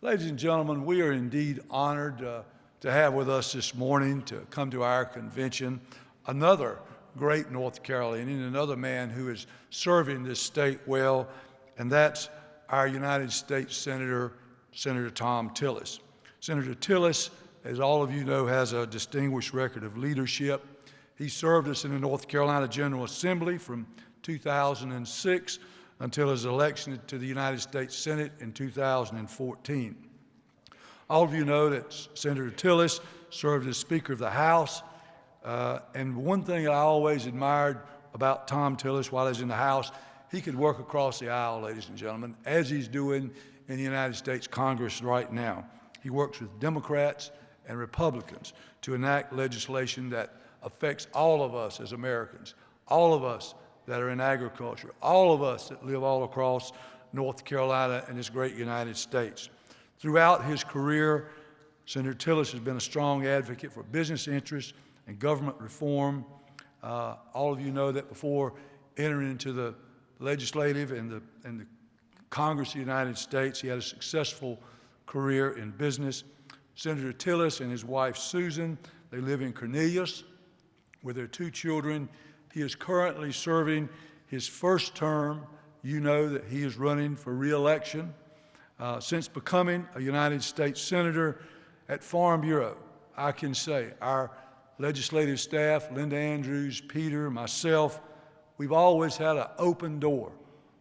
Ladies and gentlemen, we are indeed honored to have with us this morning to come to our convention another great North Carolinian, another man who is serving this state well, and that's our United States Senator Thom Tillis. Senator Tillis, as all of you know, has a distinguished record of leadership. He served us in the North Carolina General Assembly from 2006 until his election to the United States Senate in 2014. All of you know that Senator Tillis served as Speaker of the House, and one thing I always admired about Thom Tillis while he was in the House, he could work across the aisle, ladies and gentlemen, as he's doing in the United States Congress right now. He works with Democrats and Republicans to enact legislation that affects all of us as Americans, all of us that are in agriculture, all of us that live all across North Carolina and this great United States. Throughout his career, Senator Tillis has been a strong advocate for business interests and government reform. All of you know that before entering into the legislative and the Congress of the United States, he had a successful career in business. Senator Tillis and his wife Susan, they live in Cornelius with their 2 children. He is currently serving his first term. You know that he is running for re-election. Since becoming a United States Senator at Farm Bureau, I can say our legislative staff, Linda Andrews, Peter, myself, we've always had an open door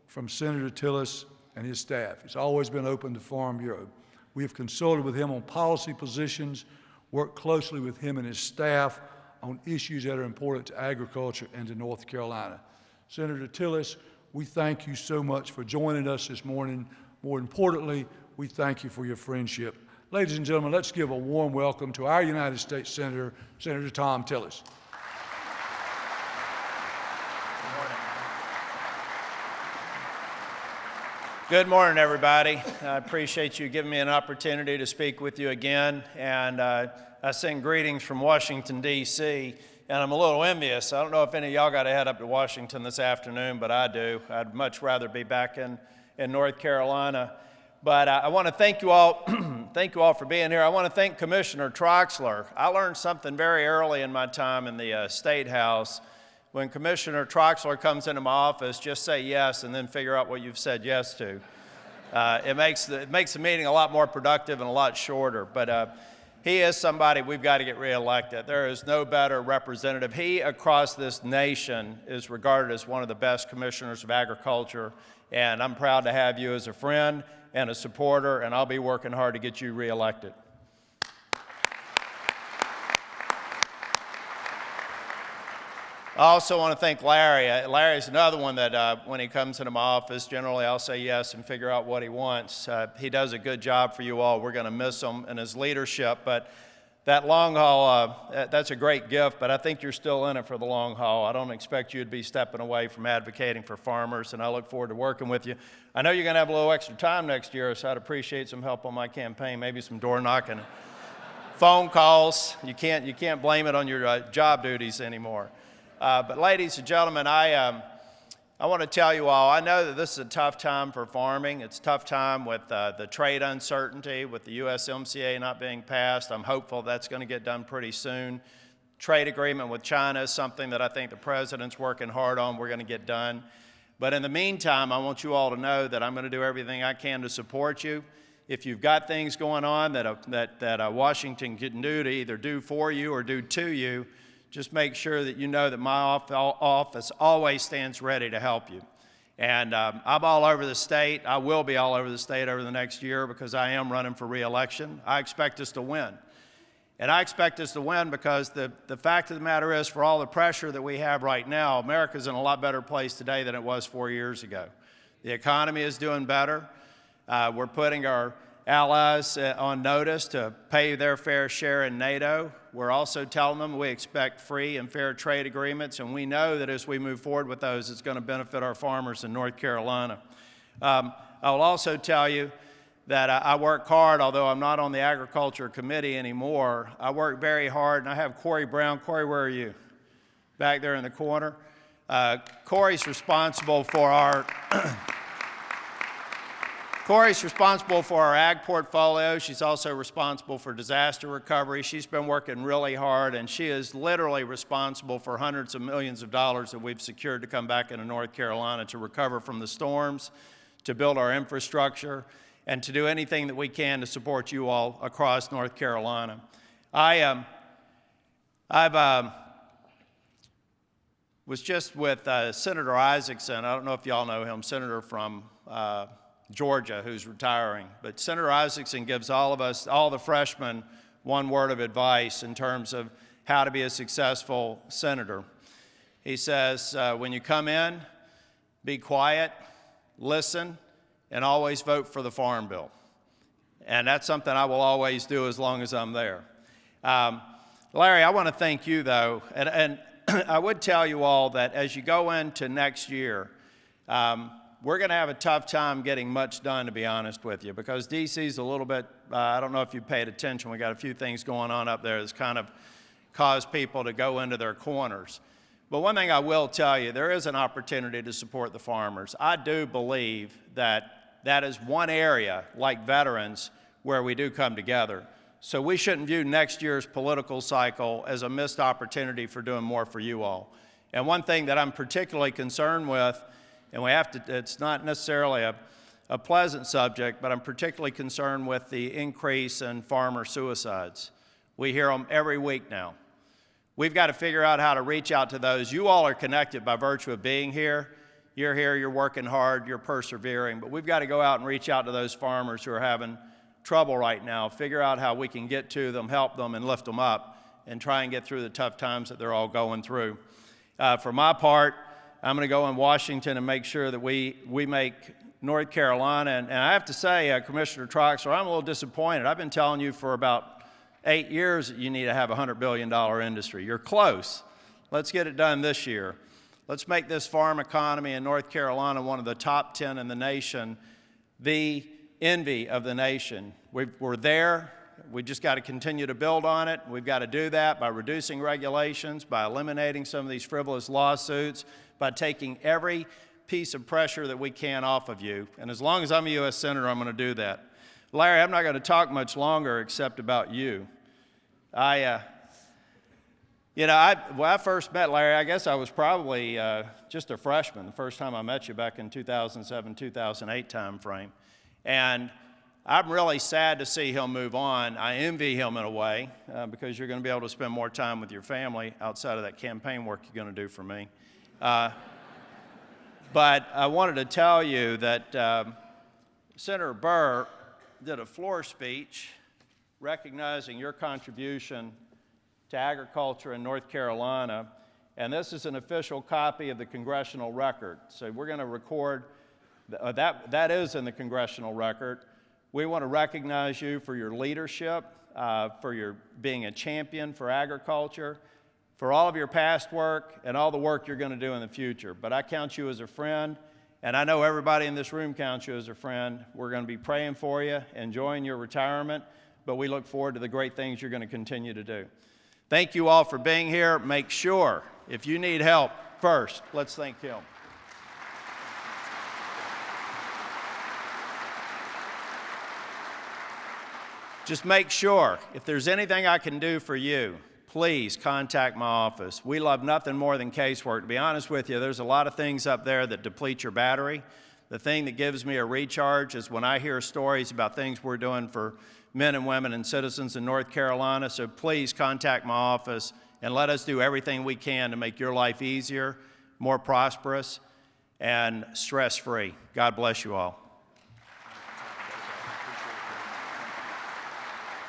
from Senator Tillis and his staff. It's always been open to Farm Bureau. We have consulted with him on policy positions, worked closely with him and his staff on issues that are important to agriculture and to North Carolina. Senator Tillis, we thank you so much for joining us this morning. More importantly, we thank you for your friendship. Ladies and gentlemen, let's give a warm welcome to our United States Senator, Senator Thom Tillis. Good morning, everybody. I appreciate you giving me an opportunity to speak with you again. And I send greetings from Washington, D.C., and I'm a little envious. I don't know if any of y'all got to head up to Washington this afternoon, but I do. I'd much rather be back in North Carolina. But I want to thank you all, thank you all for being here. I want to thank Commissioner Troxler. I learned something very early in my time in the State House. When Commissioner Troxler comes into my office, just say yes and then figure out what you've said yes to. It makes the meeting a lot more productive and a lot shorter. But he is somebody we've got to get reelected. There is no better representative. He, across this nation, is regarded as one of the best commissioners of agriculture. And I'm proud to have you as a friend and a supporter, and I'll be working hard to get you reelected. I also want to thank Larry. Larry's another one that when he comes into my office, generally I'll say yes and figure out what he wants. He does a good job for you all. We're going to miss him and his leadership, but that long haul, that's a great gift, but I think you're still in it for the long haul. I don't expect you to be stepping away from advocating for farmers, and I look forward to working with you. I know you're going to have a little extra time next year, so I'd appreciate some help on my campaign, maybe some door knocking, phone calls. You can't blame it on your job duties anymore. But ladies and gentlemen, I want to tell you all, I know that this is a tough time for farming. It's a tough time with the trade uncertainty, with the USMCA not being passed. I'm hopeful that's going to get done pretty soon. Trade agreement with China is something that I think the President's working hard on. We're going to get done. But in the meantime, I want you all to know that I'm going to do everything I can to support you. If you've got things going on that Washington can do to either do for you or do to you, just make sure that you know that my office always stands ready to help you. And I'm all over the state. I will be all over the state over the next year because I am running for re-election. I expect us to win. And I expect us to win because the fact of the matter is, for all the pressure that we have right now, America's in a lot better place today than it was 4 years ago. The economy is doing better. We're putting our allies on notice to pay their fair share in NATO. We're also telling them we expect free and fair trade agreements, and we know that as we move forward with those, it's going to benefit our farmers in North Carolina. I will also tell you that I work hard, although I'm not on the Agriculture Committee anymore. I work very hard, and I have Corey Brown. Corey, where are you? Back there in the corner. Corey's responsible for our Corey's responsible for our ag portfolio. She's also responsible for disaster recovery. She's been working really hard, and she is literally responsible for hundreds of millions of dollars that we've secured to come back into North Carolina to recover from the storms, to build our infrastructure, and to do anything that we can to support you all across North Carolina. I was just with Senator Isaacson. I don't know if y'all know him, senator from Georgia, who's retiring. But Senator Isaacson gives all of us, all the freshmen, one word of advice in terms of how to be a successful senator. He says, when you come in, be quiet, listen, and always vote for the Farm Bill. And that's something I will always do as long as I'm there. Larry, I want to thank you, though, and I would tell you all that as you go into next year, we're going to have a tough time getting much done, to be honest with you, because D.C.'s a little bit, I don't know if you paid attention, we got a few things going on up there that's kind of caused people to go into their corners. But one thing I will tell you, there is an opportunity to support the farmers. I do believe that that is one area, like veterans, where we do come together. So we shouldn't view next year's political cycle as a missed opportunity for doing more for you all. And one thing that I'm particularly concerned with, and we have to, it's not necessarily a pleasant subject, but I'm particularly concerned with the increase in farmer suicides. We hear them every week now. We've got to figure out how to reach out to those. You all are connected by virtue of being here. You're here, you're working hard, you're persevering, but we've got to go out and reach out to those farmers who are having trouble right now, figure out how we can get to them, help them, and lift them up, and try and get through the tough times that they're all going through. For my part, I'm going to go in Washington and make sure that we make North Carolina, and I have to say, Commissioner Troxler, I'm a little disappointed. I've been telling you for about 8 years that you need to have a $100 billion industry. You're close. Let's get it done this year. Let's make this farm economy in North Carolina one of the top 10 in the nation, the envy of the nation. We're there. We just got to continue to build on it. We've got to do that by reducing regulations, by eliminating some of these frivolous lawsuits, by taking every piece of pressure that we can off of you. And as long as I'm a U.S. Senator, I'm going to do that. Larry, I'm not going to talk much longer except about you. When I first met Larry, I guess I was probably just a freshman the first time I met you back in 2007, 2008 timeframe. And I'm really sad to see him move on. I envy him in a way because you're going to be able to spend more time with your family outside of that campaign work you're going to do for me. But I wanted to tell you that Senator Burr did a floor speech recognizing your contribution to agriculture in North Carolina, and this is an official copy of the congressional record. So we're going to record that is in the congressional record. We want to recognize you for your leadership, for your being a champion for agriculture, for all of your past work and all the work you're going to do in the future. But I count you as a friend, and I know everybody in this room counts you as a friend. We're going to be praying for you, enjoying your retirement, but we look forward to the great things you're going to continue to do. Thank you all for being here. Make sure, if you need help, first, let's thank him. Just make sure, if there's anything I can do for you, please contact my office. We love nothing more than casework. To be honest with you, there's a lot of things up there that deplete your battery. The thing that gives me a recharge is when I hear stories about things we're doing for men and women and citizens in North Carolina. So please contact my office and let us do everything we can to make your life easier, more prosperous, and stress-free. God bless you all.